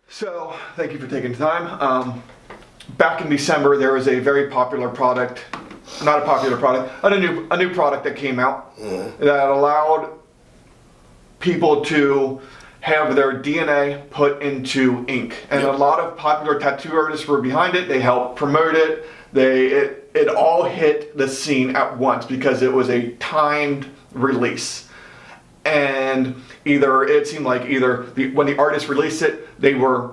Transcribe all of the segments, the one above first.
So, thank you for taking the time. Back in December, there was a very popular product, not a popular product, a new product that came out that allowed people to have their DNA put into ink. And a lot of popular tattoo artists were behind it. They helped promote it. It all hit the scene at once because it was a timed release. And it seemed like when the artist released it, they were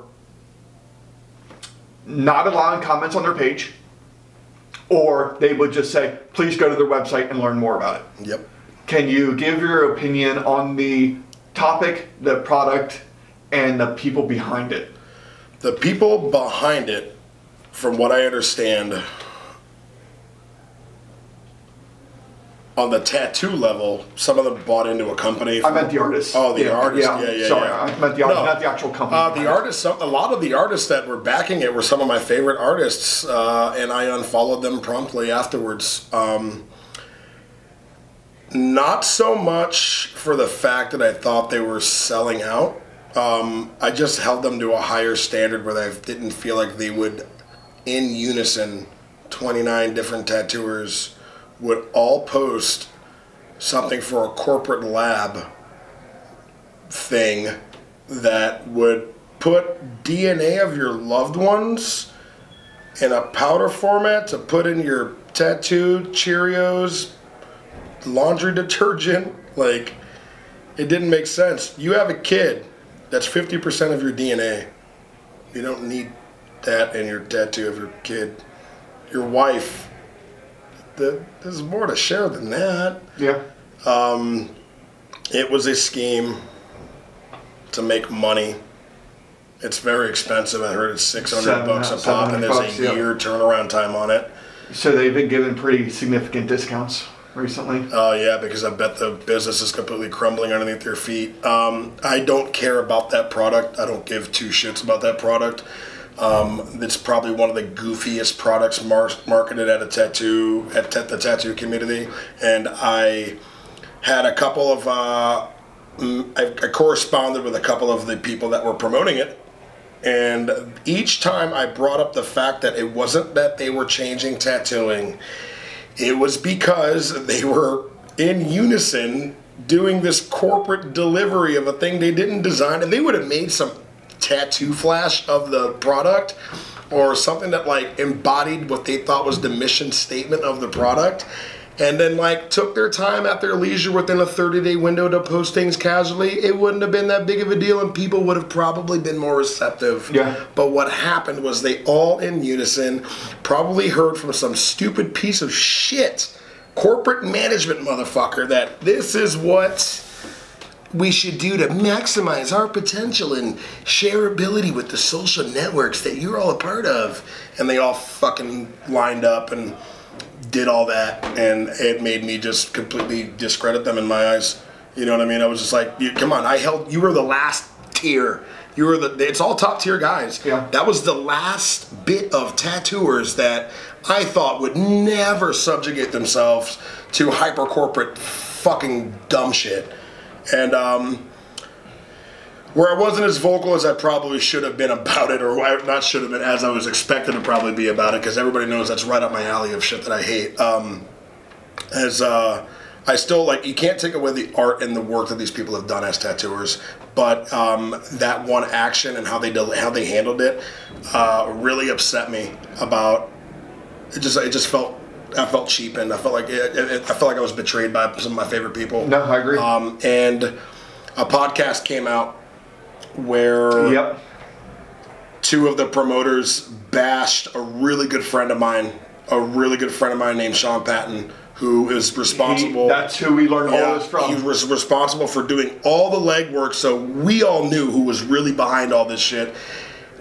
not allowing comments on their page, or they would just say, please go to their website and learn more about it. Yep. Can you give your opinion on the topic, the product, and the people behind it? The people behind it, from what I understand, on the tattoo level, some of them bought into a company. I meant the artists. Oh, the artists. Yeah. Sorry, I meant the artists, not the actual company. The artists. A lot of the artists that were backing it were some of my favorite artists, and I unfollowed them promptly afterwards. Not so much for the fact that I thought they were selling out. I just held them to a higher standard where I didn't feel like they would, in unison, 29 different tattooers would all post something for a corporate lab thing that would put DNA of your loved ones in a powder format to put in your tattoo, Cheerios, laundry detergent. Like, it didn't make sense. You have a kid, that's 50% of your DNA. You don't need that in your tattoo of your kid. Your wife, there's more to share than that. Yeah. It was a scheme to make money. It's very expensive. I heard it's $600 a pop, and there's a year turnaround time on it. So they've been given pretty significant discounts recently. Oh yeah, because I bet the business is completely crumbling underneath their feet. I don't care about that product. I don't give two shits about that product. It's probably one of the goofiest products marketed at the tattoo community, and I had a couple of I corresponded with a couple of the people that were promoting it, and each time I brought up the fact that it wasn't that they were changing tattooing, it was because they were in unison doing this corporate delivery of a thing they didn't design, and they would have made some tattoo flash of the product or something that like embodied what they thought was the mission statement of the product, and then like took their time at their leisure within a 30-day window to post things casually. It wouldn't have been that big of a deal, and people would have probably been more receptive. Yeah. But what happened was they all in unison probably heard from some stupid piece of shit corporate management motherfucker that this is what we should do to maximize our potential and shareability with the social networks that you're all a part of. And they all fucking lined up and did all that, and it made me just completely discredit them in my eyes. You know what I mean? I was just like, come on, you were the last tier. You were it's all top tier guys. Yeah. That was the last bit of tattooers that I thought would never subjugate themselves to hyper corporate fucking dumb shit. And where I wasn't as vocal as I probably should have been about it, or not should have been, as I was expected to probably be about it, because everybody knows that's right up my alley of shit that I hate. I still, like, you can't take away the art and the work that these people have done as tattooers, but that one action and how they handled it really upset me about it. Just felt. I felt cheapened. I felt like I was betrayed by some of my favorite people. No, I agree. And a podcast came out where two of the promoters bashed a really good friend of mine named Sean Patton, who is responsible. That's who we learned all this from. He was responsible for doing all the legwork, so we all knew who was really behind all this shit.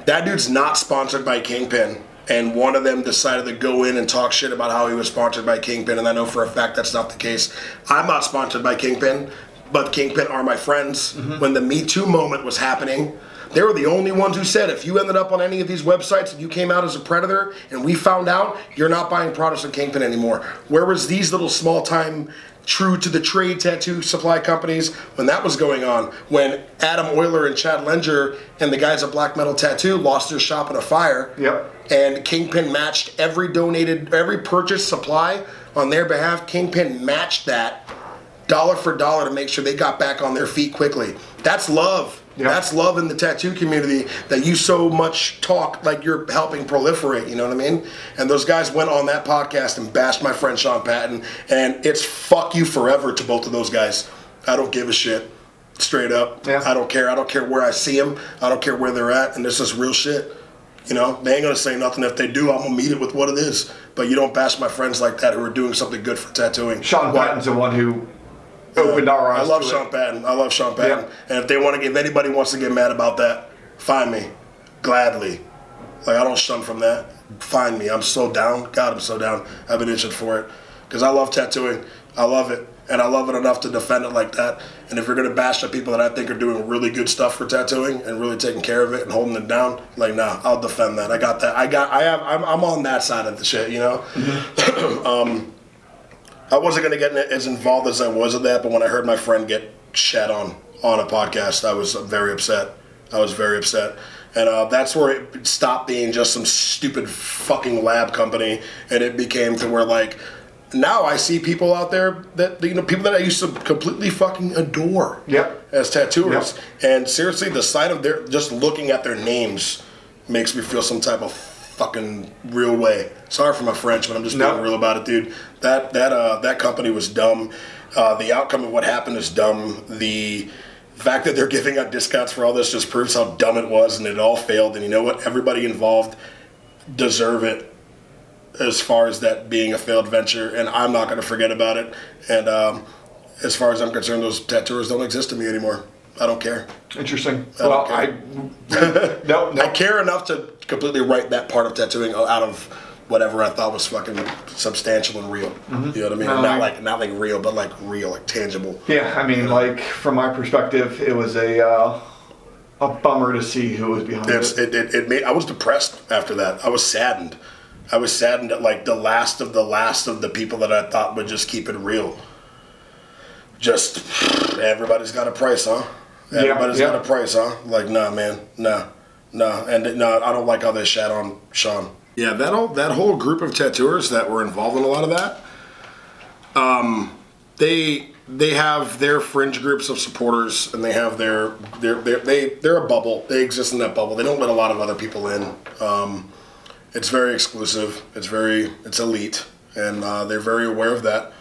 That dude's not sponsored by Kingpin. And one of them decided to go in and talk shit about how he was sponsored by Kingpin, and I know for a fact that's not the case. I'm not sponsored by Kingpin, but Kingpin are my friends. When the Me Too moment was happening, they were the only ones who said, if you ended up on any of these websites and you came out as a predator and we found out, you're not buying products from Kingpin anymore. Whereas these little small-time true to the trade tattoo supply companies when that was going on. When Adam Euler and Chad Lenger and the guys at Black Metal Tattoo lost their shop in a fire. Yep. And Kingpin matched every purchased supply on their behalf. Kingpin matched that dollar for dollar to make sure they got back on their feet quickly. That's love. Yep. That's love in the tattoo community that you so much talk like you're helping proliferate, you know what I mean? And those guys went on that podcast and bashed my friend Sean Patton, and it's fuck you forever to both of those guys. I don't give a shit. Straight up. Yeah. I don't care. I don't care where I see them. I don't care where they're at, and this is real shit. You know, they ain't gonna say nothing. If they do, I'm gonna meet it with what it is. But you don't bash my friends like that who are doing something good for tattooing. Sean Patton's the one who opened our eyes. I love Sean Patton. I love Sean Patton. Yeah. And if they want to, if anybody wants to get mad about that, find me, gladly. Like I don't shun from that. Find me. I'm so down. God, I'm so down. I've been itching for it because I love tattooing. I love it, and I love it enough to defend it like that. And if you're gonna bash the people that I think are doing really good stuff for tattooing and really taking care of it and holding it down, like nah, I'll defend that. I got that. I'm on that side of the shit. You know. Mm-hmm. I wasn't going to get as involved as I was at that, but when I heard my friend get shat on a podcast, I was very upset. I was very upset. And that's where it stopped being just some stupid fucking lab company, and it became to where, like, now I see people out there that, you know, people that I used to completely fucking adore as tattooers. Yep. And seriously, the sight of their, just looking at their names makes me feel some type of fucking real way. Sorry for my French, but I'm just being real about it, dude. That company was dumb. The outcome of what happened is dumb. The fact that they're giving out discounts for all this just proves how dumb it was, and it all failed. And you know what? Everybody involved deserve it as far as that being a failed venture, and I'm not going to forget about it. And as far as I'm concerned, those tattooers don't exist to me anymore. I don't care. Interesting. I care enough to completely write that part of tattooing out of whatever I thought was fucking substantial and real. Mm-hmm. You know what I mean? Not like real, but like real, like tangible. Yeah, I mean, like from my perspective, it was a bummer to see who was behind it. It made. I was depressed after that. I was saddened. I was saddened at like the last of the people that I thought would just keep it real. Just everybody's got a price, huh? Everybody's got a price, huh? Like, nah, man, nah. And no, I don't like how they shat on Sean. Yeah, that whole group of tattooers that were involved in a lot of that, they have their fringe groups of supporters, and they have they're a bubble. They exist in that bubble. They don't let a lot of other people in. It's very exclusive. It's elite, and they're very aware of that.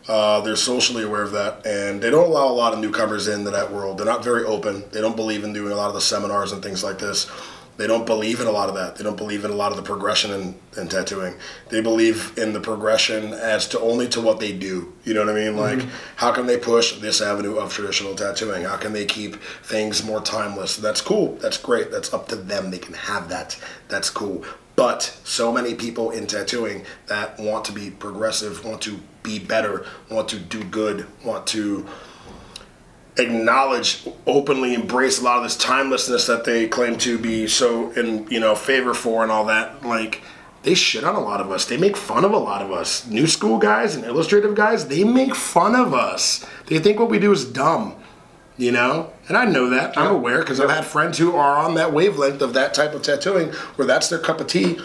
They're socially aware of that, and they don't allow a lot of newcomers into that world. They're not very open. They don't believe in doing a lot of the seminars and things like this. They don't believe in a lot of that. They don't believe in a lot of the progression in tattooing. They believe in the progression as to only to what they do. You know what I mean? Like, how can they push this avenue of traditional tattooing? How can they keep things more timeless? That's cool. That's great. That's up to them. They can have that. That's cool. But so many people in tattooing that want to be progressive, want to be better, want to do good, want to acknowledge, openly embrace a lot of this timelessness that they claim to be so in favor for and all that. Like, they shit on a lot of us. They make fun of a lot of us. New school guys and illustrative guys, they make fun of us. They think what we do is dumb, you know? And I know that. I'm aware because I've had friends who are on that wavelength of that type of tattooing where that's their cup of tea,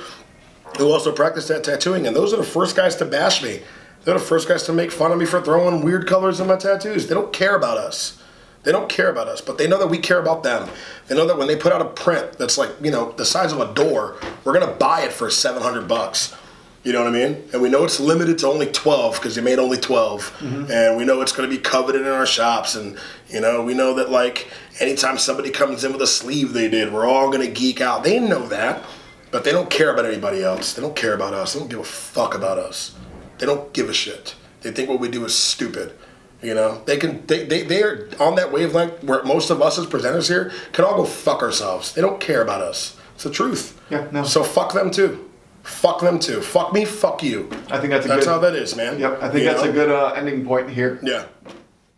who also practice that tattooing. And those are the first guys to bash me. They're the first guys to make fun of me for throwing weird colors in my tattoos. They don't care about us. They don't care about us, but they know that we care about them. They know that when they put out a print that's like, the size of a door, we're going to buy it for $700. You know what I mean? And we know it's limited to only 12 because they made only 12. Mm-hmm. And we know it's going to be coveted in our shops. And, we know that, like, anytime somebody comes in with a sleeve they did, we're all going to geek out. They know that, but they don't care about anybody else. They don't care about us. They don't give a fuck about us. They don't give a shit. They think what we do is stupid. They are on that wavelength where most of us as presenters here can all go fuck ourselves. They don't care about us. It's the truth. Yeah, no. So fuck them too. Fuck them too. Fuck me, fuck you. I think that's how that is, man. Yep, I think that's a good ending point here. Yeah.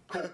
Cool.